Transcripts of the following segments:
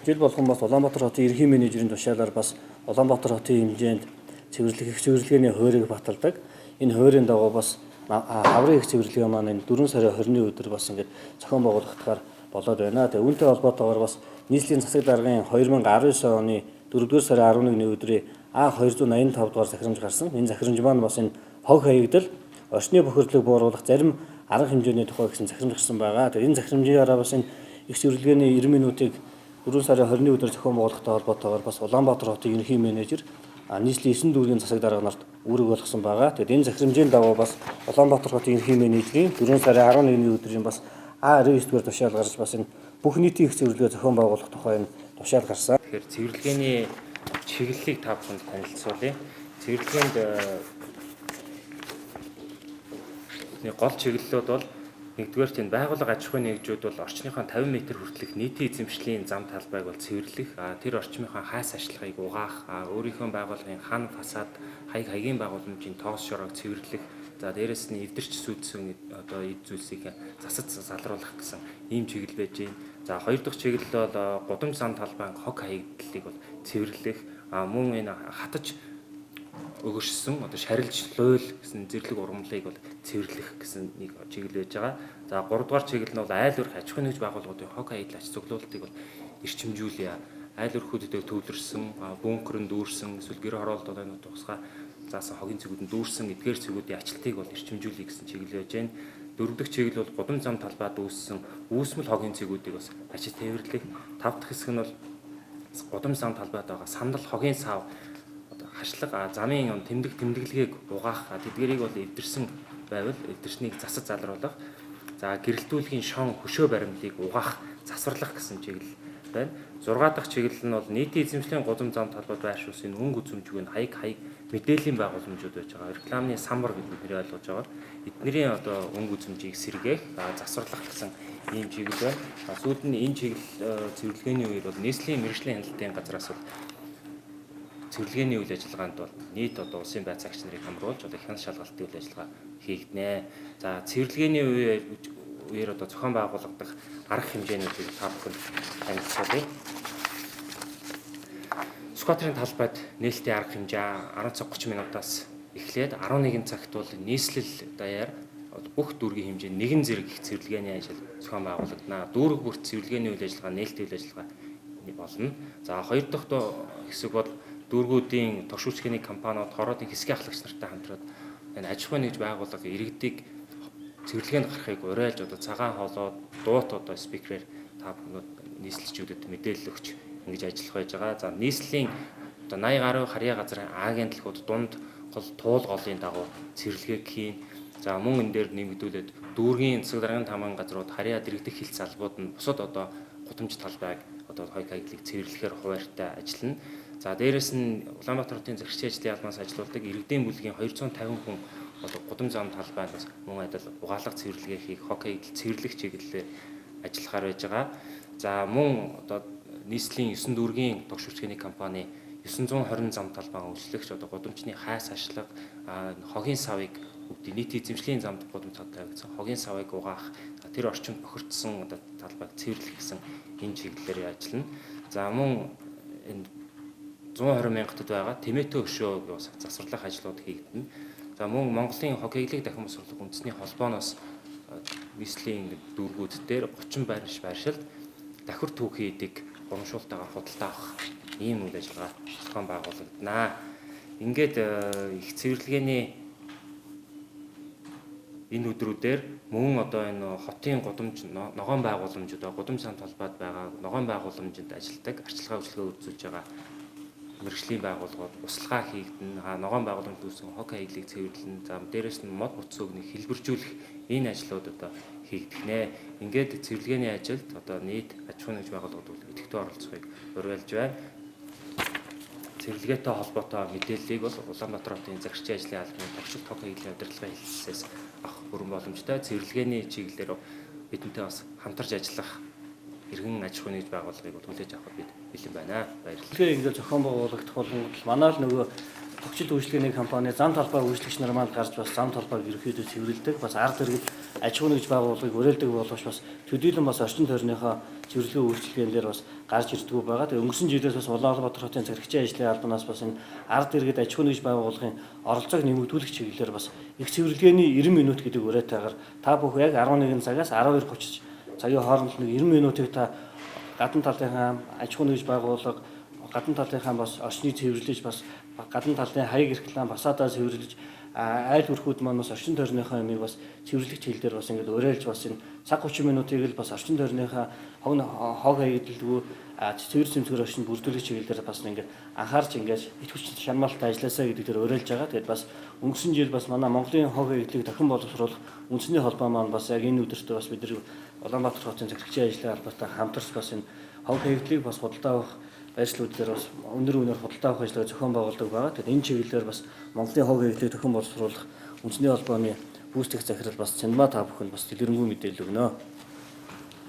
Жил болгон бас Улаанбаатар хотын ерөнхий менежерийн тушаалаар бас Улаанбаатар хотын хэмжээнд цэвэрлэгийн хуурийг баталдаг. Энэ хуурийн дагуу бас хаврын их цэвэрлэгээ маань энэ 4 сарын 20-ны өдөр бас ингээд зохион байгуулагдахаар болоод байна. Тэгээ үүнтэй холбоотойгоор бас нийслэлийн засаг даргын 2019 оны 4-р сарын 11-ний өдрийн А285 дугаар захирамж гарсан. Энэ захирамж маань бас энэ хог хаягдал, орчны бохирдлыг бууруулах зарим арга хэмжээний тухай гэсэн захирамж гарсан байгаа. Тэгээ энэ захирамжаараа бас энэ их цэвэрлэгээний 90 минутыг 4 сарын 20-ны өдөр зохион байгуулалттай холбоотойгоор бас Улаанбаатар хотын ерөнхий менежер нийслэлийн 9 дүүргийн засаг дарга нарт үүрэг болгосон байгаа. Тэгээд энэ захирамжийн дагуу бас Улаанбаатар хотын ерөнхий менежерийн 4 сарын 11-ний өдрийн бас А99-р тушаал гарч бас энэ бүх нийтийн их цэвэрлэгээ зохион байгуулах тухай энэ тушаал гарсан. Тэгэхээр цэвэрлэгээний чиглэлийг та бүхэнд танилцуулъя. Цэвэрлэгээнд гол чиглэлүүд бол нэгдүгээр нь байгууллага аж ахуйн нэгжүүд бол орчныхоо 50 м хүртэлх нийтийн эзэмшлийн зам талбайг бол цэвэрлэх, тэр орчмынхаа хаас ашиглагыг угаах, өөрийнхөө байгууллагын хан фасад, хаягийн байгууламжийн тоос шороог цэвэрлэх, за дээрэс нь эвдэрч сүйдсэн одоо эд зүйлсийг засаж залруулах гэсэн ийм чиглэл байж байна. За хоёр дахь чиглэл бол гудамж зам талбайн хог хаягдлыг бол цэвэрлэх, мөн энэ хатаж өгөршсөн одоо шарилж луйл гэсэн зэрлэг ургамлыг бол цэвэрлэх гэсэн нэг чиглэл байж байгаа. За 3 дугаар чиглэл нь бол айл өрх аж ахуйн нэгж байгууллагуудын хог хаягдал ач цуглуулалтыг бол эрчимжүүлье. Айл өрхүүдэд төвлөрсөн, бүүнкерэн дүүрсэн, эсвэл гэр хороолт одоо энэ тусгай заасан хогийн цэгүүдэнд дүүрсэн эдгээр цэгүүдийн ачлтыг бол эрчимжүүлье гэсэн чиглэл байж байна. 4 дахь чиглэл бол гудамж зам талбайд үүссэн үүсмэл хогийн цэгүүдийг бас ачиж тээвэрлэх. 5 дахь хэсэг нь бол гудамж зам талбайд байгаа сандал хогийн сав хашлага замын тэмдэглэгийг угаах, тэдгэрийг бол эвдэрсэн байвал эвдэрснийг засаж залруулах. За гэрэлтүүлгийн шон хөшөө баримлыг угаах, засварлах гэсэн чиглэл байна. 6 дахь чиглэл нь бол нийтийн эзэмшлийн гудамж зам талбайд байршуулсан өнгө үзэмжгүй хаяг мэдээллийн байгууламжууд байж байгаа. Рекламны самбар гэдэг нэрээр ойлгож байгаа. Эднэрийн одоо өнгө үзэмжийг сэргээх, засварлах гэсэн ийм чиглэл байна. Сүүлд нь энэ чиглэл цэвэрлэгээний үеэр бол нийслэлийн мэргэжлийн хяналтын газраас бол цэвэрлэгээний үйл ажиллагаанд бол нийт одоо улсын байц агч нарыг хамруулж одоо хяналт шалгалтын үйл ажиллагаа хийгднэ. За цэвэрлэгээний үеэр одоо зохион байгуулагдах арга хэмжээнүүдийг та бүхэнд танилцуулъя. Скватрын талбайд нээлттэй арга хэмжээ 10 цаг 30 минутаас эхлээд 11 цагт бол нийслэл даяар бүх дүүргийн хэмжээ нэгэн зэрэг их цэвэрлэгээний ажил зохион байгуулагдана. Дүүрэг бүрт цэвэрлэгээний үйл ажиллагаа нээлттэй үйл ажиллагаа болно. За хоёр дахь хэсэг бол дүүргүүдийн тогшүүчгээний компаниуд хороодын хэсгийн ахлагч нартай хамтраад энэ аж ахуйн нэгж байгууллага иргэдийг цэвэрлэгээнд гарахыг уриалж одоо цагаан хоолой дуут одоо спикерээр та бүхэн нийслэлчүүдэд мэдээлэл өгч ингэж ажиллах байж байгаа. За нийслэлийн одоо 80 гаруй харьяа газрын агентлагууд дунд гол туул голын дагуу цэвэрлэгээг хийн. За мөн энэ дээр нэмэгдүүлээд дүүргийн засаг даргын тамгын газрууд харьяа дэрэгдэх хил залбууд нь бусад одоо гудамж талбайг одоо хойг хаягдлыг цэвэрлэхээр хуваарьтай ажиллана. За дээрэс нь Улаанбаатар хотын захирчийн ажлын албаас ажилуулдаг иргэдийн бүлгийн 250 хүн одоо гудамж зам талбайд бас мөн адил угаалга цэвэрлэгээ хийх, хог хаягдал цэвэрлэх чиглэлээр ажиллахаар байж байгаа. За мөн одоо нийслэлийн 9 дүүргийн тогшүүчгээний компани 920 зам талбай үйлчлэгч одоо гудамжны хайс ашлага, хогийн савыг бүгдийн нийт эзэмшлийн замд гудамж талбай гэсэн хогийн савыг угаах, тэр орчинд бохирдсон одоо талбайг цэвэрлэх гэсэн энэ чиглэлээр ажиллана. За мөн энэ 120 мянгатад байгаа тэмээтэй өшөөг засварлах ажлууд хийгдэнэ. За мөн Монголын хог хаягдлыг дахин босруулах үндэсний холбооноос нийслэлийн дүүргүүд дээр 30 байршилд давхар түүхий эдэг урамшуултайгаар худалдаа авах ийм үйл ажиллагаа зохион байгуулагдана. Ингээд их цэвэрлэгээний энэ өдрүүдээр мөн одоо энэ хотын гудамж ногоон байгууламжууд гудамж зам талбайд байгаа ногоон байгууламжид ажилладаг арчилгаа үйлчилгээ үзүүлж байгаа мэргэжлийн байгууллагууд услага хийгдэн, ногоон байгууламжид үүсгэн хог хаягдлыг цэвэрлэн, за дээрэс нь мод бутц өгнийг хэлбэржүүлэх энэ ажлууд одоо хийгдэнэ. Ингээд цэвэрлэгээний ажилд одоо нийт аж ахуйн нэгж байгууллагууд идэвхтэй оролцохыг уриалж байна. Цэвэрлэгээтэй холбоотой мэдээллийг бол Улаанбаатар хотын захирчийн ажлын албаны тогтвортой хог хаягдлын удирдлагын хэлтсээс авах бүрэн боломжтой. Цэвэрлэгээний чиглэлээр бидэнтэй бас хамтарч ажиллах иргэн аж ахуйн нэгж байгууллагыг бол хүлээж авахд бид бэлэн байна. Баярлалаа. Тэгэхээр ингээд зохион байгуулагдах болгонд манай л нөгөө тогтчил үйлчлэгээний компани зам талбай үйлчлэгч нар маань гарч бас зам талбайг ерөөхдөө цэвэрлэдэг. Бас ард иргэд аж ахуйн нэгж байгууллагыг уриалдаг боловч бас төдийлөн бас орчин тойрныхоо цэвэрлэгийн үйлчлэгээн дээр бас гарч ирдэггүй байгаа. Тэгээ өнгөрсөн жилээс бас Улаанбаатар хотын зэрэгчийн ажлын албанаас бас энэ ард иргэд аж ахуйн нэгж байгууллагын оролцоог нэмэгдүүлэх чиглэлээр бас их цэвэрлэгээний 90 минут гэдэг уриатайгаар та бүх яг 11 цагаас 12:30 цагийн хооронд нэг 90 минутыг та гадна талынхаа аж ахуйн нэгж байгууллага, гадна талынхаа бас орчныг цэвэрлэж, бас гадна талын хаяг реклам басаадаа цэвэрлэж, айл бүрхүүд маань бас орчин тойрныхоо юмыг бас цэвэрлэх чиглэлээр бас ингээд уриалж бас энэ цаг 30 минутыг л бас орчин тойрныхаа хог хаягдлгүй цэвэр цэмцгэр орчинд бүрдүүлэх чиглэлээр бас ингээд анхаарч ингээд ит хүч шармаалттай ажилласаа гэдэг дээр уриалж байгаа. Тэгээд бас өнгөрсөн жил бас манай Монголын хог хаягдлыг дахин боловсруулах үндэсний холбоо маань бас яг энэ өдөртөө бас бид нар Улаанбаатар хотын зэрэгчийн ажлын албатай хамтарч бас энэ хог хаягдлыг бас худалдаа авах байршлууд дээр бас өндөр үнээр худалдаа авах ажлыг зохион байгуулдаг байгаа. Тэгэхээр энэ чиглэлээр бас Монголын хог хаягдлыг дахин боловсруулах үндэсний холбооны бүүсдэх захирал бас Чанма та бүхэнд бас дэлгэрэнгүй мэдээлэл өгнө.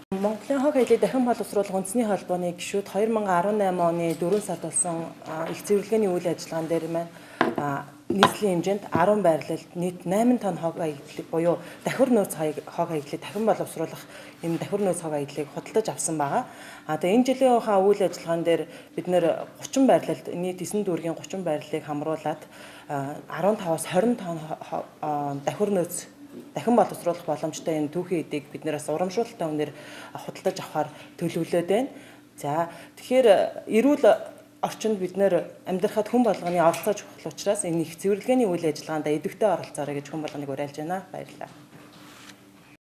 Монголын хог хаягдлыг дахин боловсруулах үндэсний холбооны гишүүд 2018 оны 4 сард болсон их цэвэрлэгээний үйл ажиллагаан дээр маань нийслэлийн хэмжээнд 10 байрлалд нийт 8 тонн хог хаягдлыг буюу давхар нөөц хог хаягдлыг дахин боловсруулах энэ давхар нөөц хог хаягдлыг худалдаж авсан байгаа. Тэгээ энэ жилийн үйл ажиллагаан дээр бид нэр 30 байрлалд нийт 9 дүүргийн 30 байрлалыг хамруулад 15-аас 20 тонн давхар нөөц дахин боловсруулах боломжтой энэ түүхий эдийг бид нээс урамшуулалттай үнээр худалдаж авахар төлөвлөд байна. За тэгэхээр эрүүл орчинд бид нэр амьдрахад хүн болгоны оролцоо чухал учраас энэ их цэвэрлэгээний үйл ажиллагаанд идэвхтэй оролцоорой гэж хүн болгоныг уриалж байна. Баярлалаа.